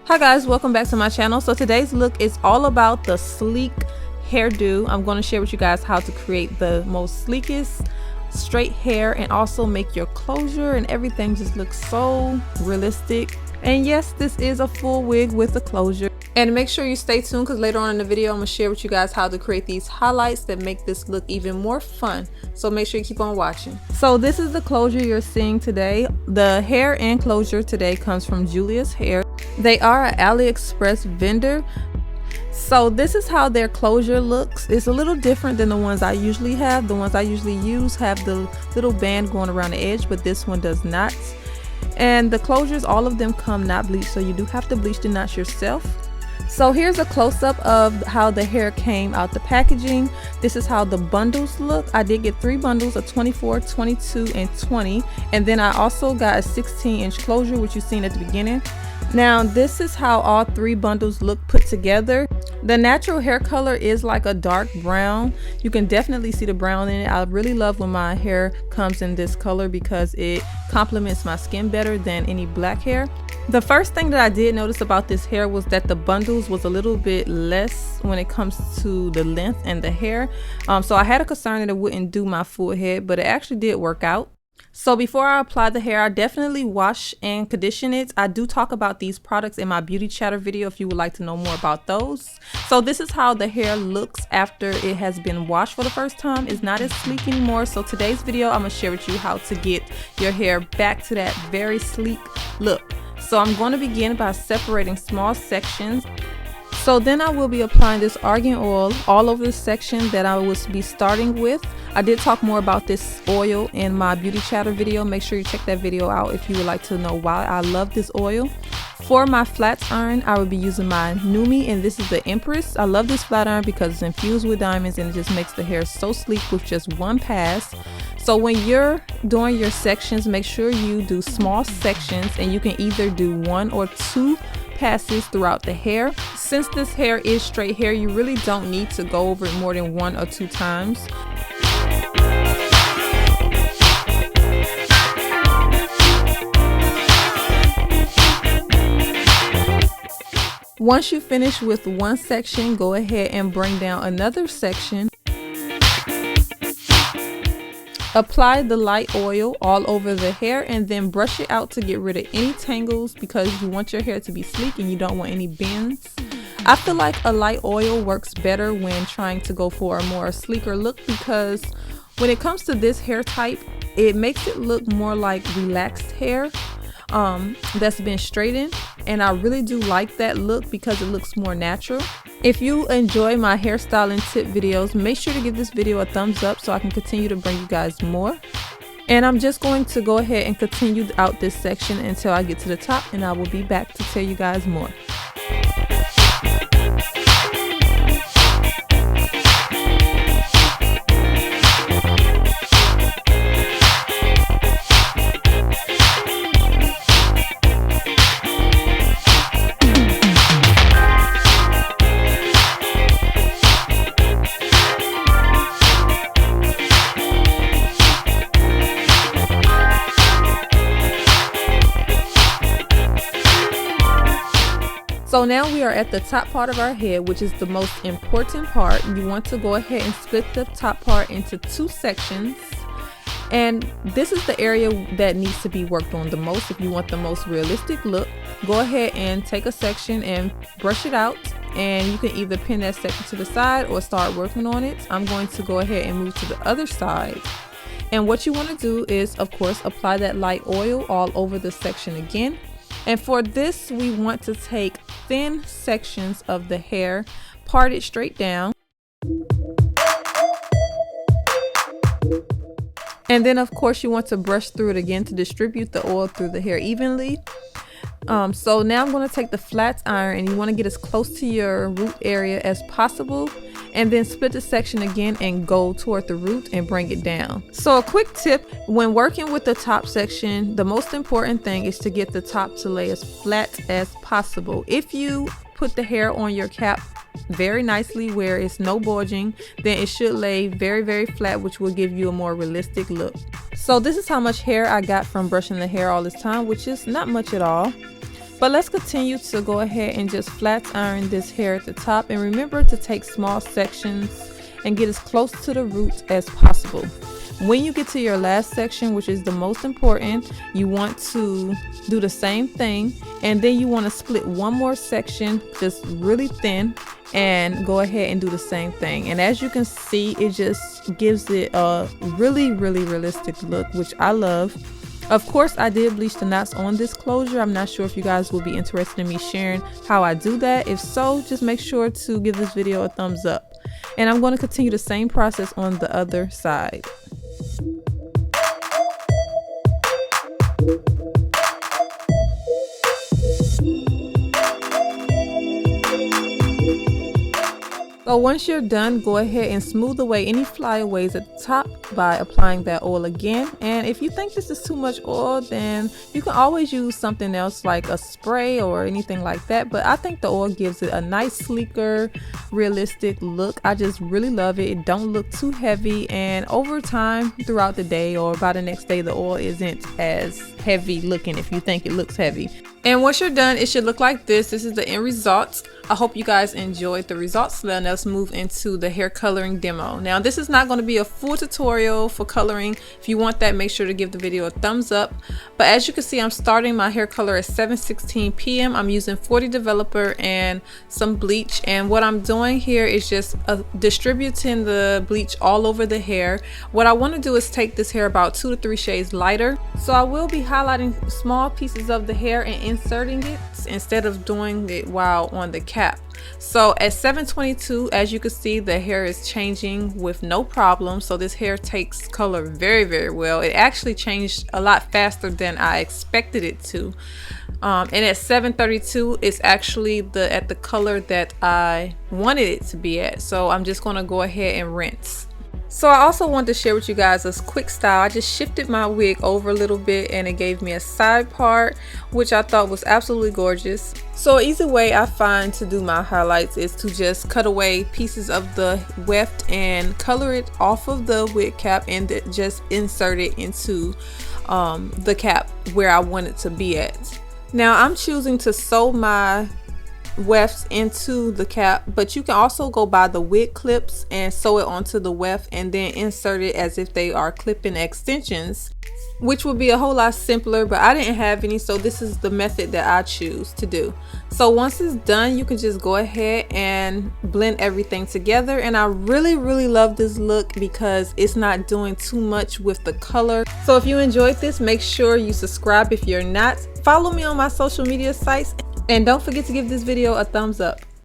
Hi guys, welcome back to my channel. So today's look is all about the sleek hairdo. I'm going to share with you guys how to create the most sleekest straight hair and also make your closure and everything just look so realistic. And yes, this is a full wig with a closure. And make sure you stay tuned because later on in the video I'm going to share with you guys how to create these highlights that make this look even more fun. So make sure you keep on watching. So this is the closure you're seeing today. The hair and closure today comes from Julia's Hair. They are an Aliexpress vendor. So this is how their closure looks. It's a little different than the ones I usually have. The ones I usually use have the little band going around the edge, but this one does not. And the closures, all of them come not bleached, so you do have to bleach the knots yourself. So here's a close-up of how the hair came out the packaging. This is how the bundles look. I did get 3 bundles, a 24, 22, and 20. And then I also got a 16-inch closure, which you've seen at the beginning. Now this is how all 3 bundles look put together. The natural hair color is like a dark brown. You can definitely see the brown in it. I really love when my hair comes in this color because it complements my skin better than any black hair. The first thing that I did notice about this hair was that the bundles was a little bit less when it comes to the length and the hair. So I had a concern that it wouldn't do my full head, but it actually did work out. So before I apply the hair, I definitely wash and condition it. I do talk about these products in my beauty chatter video if you would like to know more about those. So this is how the hair looks after it has been washed for the first time. It's not as sleek anymore. So today's video, I'm going to share with you how to get your hair back to that very sleek look. So I'm going to begin by separating small sections. So then I will be applying this argan oil all over the section that I will be starting with. I did talk more about this oil in my beauty chatter video. Make sure you check that video out if you would like to know why I love this oil. For my flat iron, I will be using my Numi, and this is the Empress. I love this flat iron because it's infused with diamonds and it just makes the hair so sleek with just one pass. So when you're doing your sections, make sure you do small sections, and you can either do 1 or 2 passes throughout the hair. Since this hair is straight hair, you really don't need to go over it more than 1 or 2 times. Once you finish with one section, go ahead and bring down another section. Apply the light oil all over the hair and then brush it out to get rid of any tangles because you want your hair to be sleek and you don't want any bends. I feel like a light oil works better when trying to go for a more sleeker look because when it comes to this hair type, it makes it look more like relaxed hair that's been straightened, and I really do like that look because it looks more natural. If you enjoy my hairstyling tip videos, make sure to give this video a thumbs up so I can continue to bring you guys more. And I'm just going to go ahead and continue out this section until I get to the top, and I will be back to tell you guys more. So now we are at the top part of our head, which is the most important part. You want to go ahead and split the top part into 2 sections. And this is the area that needs to be worked on the most. If you want the most realistic look, go ahead and take a section and brush it out. And you can either pin that section to the side or start working on it. I'm going to go ahead and move to the other side. And what you want to do is, of course, apply that light oil all over the section again. And for this, we want to take thin sections of the hair, part it straight down. And then, of course, you want to brush through it again to distribute the oil through the hair evenly. So now I'm going to take the flat iron, and you want to get as close to your root area as possible, and then split the section again and go toward the root and bring it down. So a quick tip when working with the top section, the most important thing is to get the top to lay as flat as possible. If you put the hair on your cap very nicely where it's no bulging, then it should lay very flat, which will give you a more realistic look. So this is how much hair I got from brushing the hair all this time, which is not much at all. But let's continue to go ahead and just flat iron this hair at the top, and remember to take small sections and get as close to the roots as possible. When you get to your last section, which is the most important, you want to do the same thing, and then you want to split one more section just really thin and go ahead and do the same thing. And as you can see, it just gives it a really realistic look, which I love. Of course, I did bleach the knots on this closure. I'm not sure if you guys will be interested in me sharing how I do that. If so, just make sure to give this video a thumbs up. And I'm going to continue the same process on the other side. So once you're done, go ahead and smooth away any flyaways at the top by applying that oil again. And if you think this is too much oil, then you can always use something else like a spray or anything like that. But I think the oil gives it a nice, sleeker, realistic look. I just really love it. It don't look too heavy, and over time throughout the day or by the next day, the oil isn't as heavy looking if you think it looks heavy. And once you're done, it should look like this. This is the end result. I hope you guys enjoyed the results. Then let's move into the hair coloring demo. Now, this is not going to be a full tutorial for coloring. If you want that, make sure to give the video a thumbs up. But as you can see, I'm starting my hair color at 7:16 p.m. I'm using 40 developer and some bleach. And what I'm doing here is just distributing the bleach all over the hair. What I want to do is take this hair about 2 to 3 shades lighter. So I will be highlighting small pieces of the hair and inserting it instead of doing it while on the cap. So at 7:22, as you can see, the hair is changing with no problem. So this hair takes color very well. It actually changed a lot faster than I expected it to. And at 7:32, it's actually at the color that I wanted it to be at. So I'm just going to go ahead and rinse. So I also wanted to share with you guys a quick style. I just shifted my wig over a little bit and it gave me a side part, which I thought was absolutely gorgeous. So an easy way I find to do my highlights is to just cut away pieces of the weft and color it off of the wig cap and just insert it into the cap where I want it to be at. Now I'm choosing to sew my wefts into the cap, but you can also go by the wig clips and sew it onto the weft and then insert it as if they are clip-in extensions, which would be a whole lot simpler, but I didn't have any, so this is the method that I choose to do. So once it's done, you can just go ahead and blend everything together. And I really love this look because it's not doing too much with the color. So if you enjoyed this, make sure you subscribe if you're not. Follow me on my social media sites. And don't forget to give this video a thumbs up.